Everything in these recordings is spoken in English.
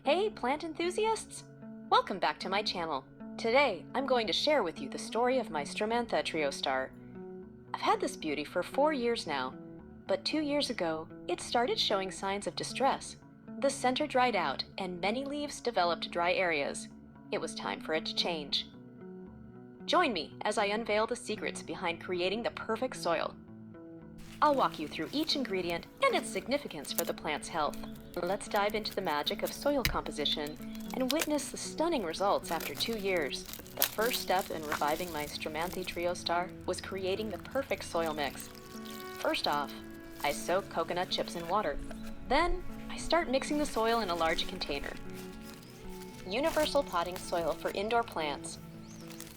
Hey plant enthusiasts! Welcome back to my channel. Today I'm going to share with you the story of my Stromanthe Triostar. I've had this beauty for 4 years now, but 2 years ago it started showing signs of distress. The center dried out and many leaves developed dry areas. It was time for it to change. Join me as I unveil the secrets behind creating the perfect soil. I'll walk you through each ingredient and its significance for the plant's health. Let's dive into the magic of soil composition and witness the stunning results after 2 years. The first step in reviving my Stromanthe Triostar was creating the perfect soil mix. First off, I soak coconut chips in water. Then, I start mixing the soil in a large container. Universal potting soil for indoor plants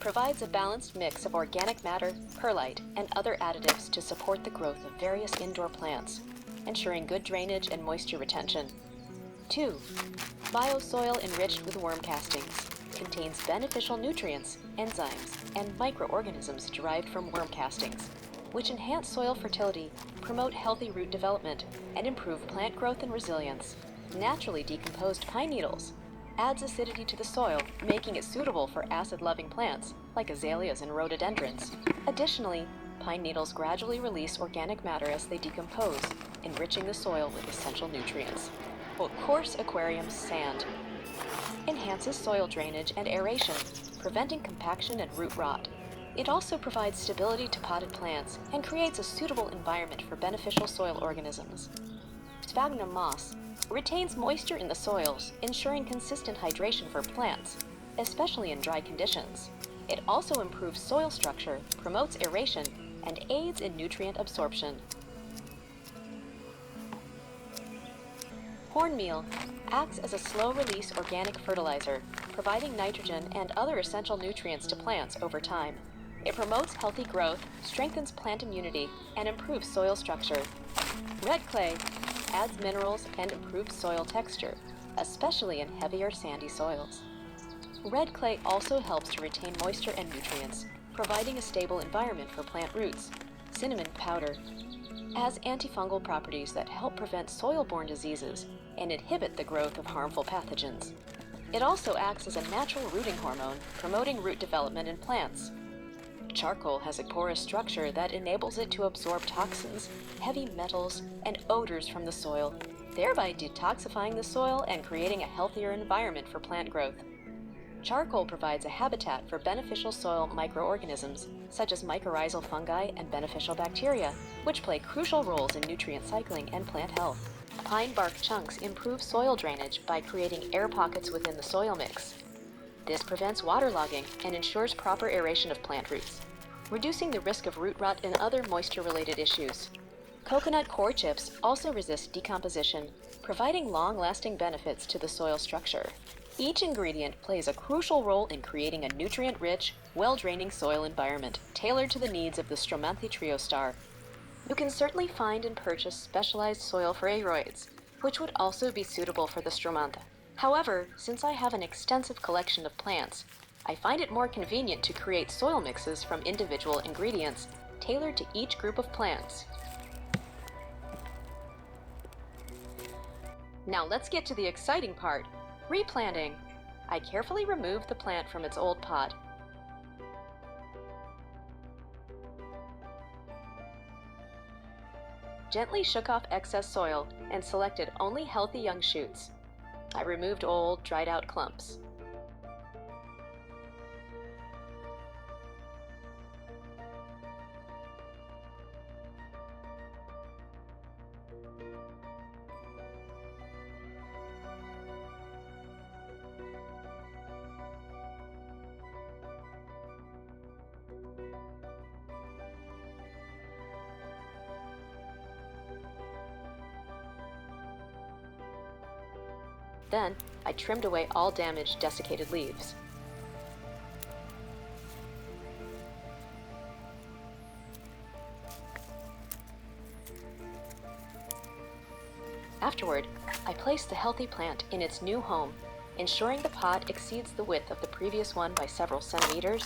provides a balanced mix of organic matter, perlite, and other additives to support the growth of various indoor plants, ensuring good drainage and moisture retention. 2. Soil Enriched with worm castings contains beneficial nutrients, enzymes, and microorganisms derived from worm castings, which enhance soil fertility, promote healthy root development, and improve plant growth and resilience. Naturally decomposed pine needles adds acidity to the soil, making it suitable for acid-loving plants like azaleas and rhododendrons. Additionally, pine needles gradually release organic matter as they decompose, enriching the soil with essential nutrients. Coarse aquarium sand enhances soil drainage and aeration, preventing compaction and root rot. It also provides stability to potted plants and creates a suitable environment for beneficial soil organisms. Sphagnum moss retains moisture in the soils, ensuring consistent hydration for plants, especially in dry conditions. It also improves soil structure, promotes aeration, and aids in nutrient absorption. Cornmeal acts as a slow-release organic fertilizer, providing nitrogen and other essential nutrients to plants over time. It promotes healthy growth, strengthens plant immunity, and improves soil structure. Red clay adds minerals and improves soil texture, especially in heavier sandy soils. Red clay also helps to retain moisture and nutrients, providing a stable environment for plant roots. Cinnamon powder has antifungal properties that help prevent soil-borne diseases and inhibit the growth of harmful pathogens. It also acts as a natural rooting hormone, promoting root development in plants. Charcoal has a porous structure that enables it to absorb toxins, heavy metals, and odors from the soil, thereby detoxifying the soil and creating a healthier environment for plant growth. Charcoal provides a habitat for beneficial soil microorganisms, such as mycorrhizal fungi and beneficial bacteria, which play crucial roles in nutrient cycling and plant health. Pine bark chunks improve soil drainage by creating air pockets within the soil mix. This prevents waterlogging and ensures proper aeration of plant roots, reducing the risk of root rot and other moisture-related issues. Coconut core chips also resist decomposition, providing long-lasting benefits to the soil structure. Each ingredient plays a crucial role in creating a nutrient-rich, well-draining soil environment tailored to the needs of the Stromanthe Triostar. You can certainly find and purchase specialized soil for aroids, which would also be suitable for the Stromanthe. However, since I have an extensive collection of plants, I find it more convenient to create soil mixes from individual ingredients tailored to each group of plants. Now let's get to the exciting part, replanting. I carefully removed the plant from its old pot. Gently shook off excess soil and selected only healthy young shoots. I removed old, dried-out clumps. Then, I trimmed away all damaged, desiccated leaves. Afterward, I placed the healthy plant in its new home, ensuring the pot exceeds the width of the previous one by several centimeters.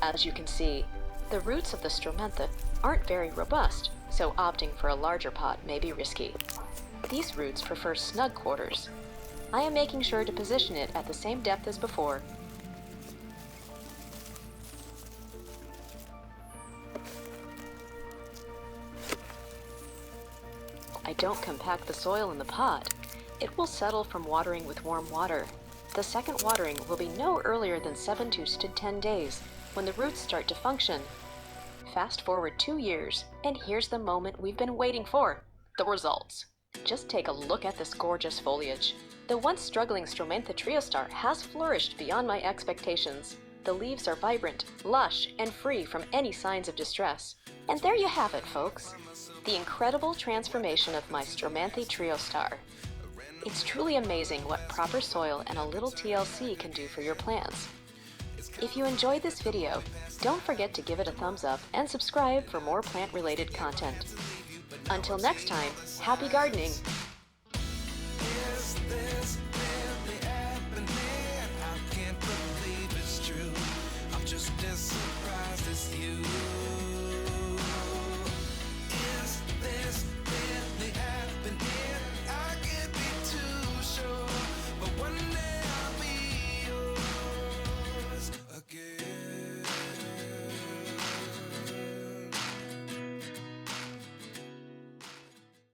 As you can see, the roots of the Stromanthe aren't very robust, so opting for a larger pot may be risky. These roots prefer snug quarters. I am making sure to position it at the same depth as before. I don't compact the soil in the pot. It will settle from watering with warm water. The second watering will be no earlier than 7 to 10 days, when the roots start to function. Fast forward 2 years, and here's the moment we've been waiting for, the results. Just take a look at this gorgeous foliage. The once struggling Stromanthe Triostar has flourished beyond my expectations. The leaves are vibrant, lush, and free from any signs of distress. And there you have it, folks. The incredible transformation of my Stromanthe Triostar. It's truly amazing what proper soil and a little TLC can do for your plants. If you enjoyed this video, don't forget to give it a thumbs up and subscribe for more plant-related content. Until next time, happy gardening!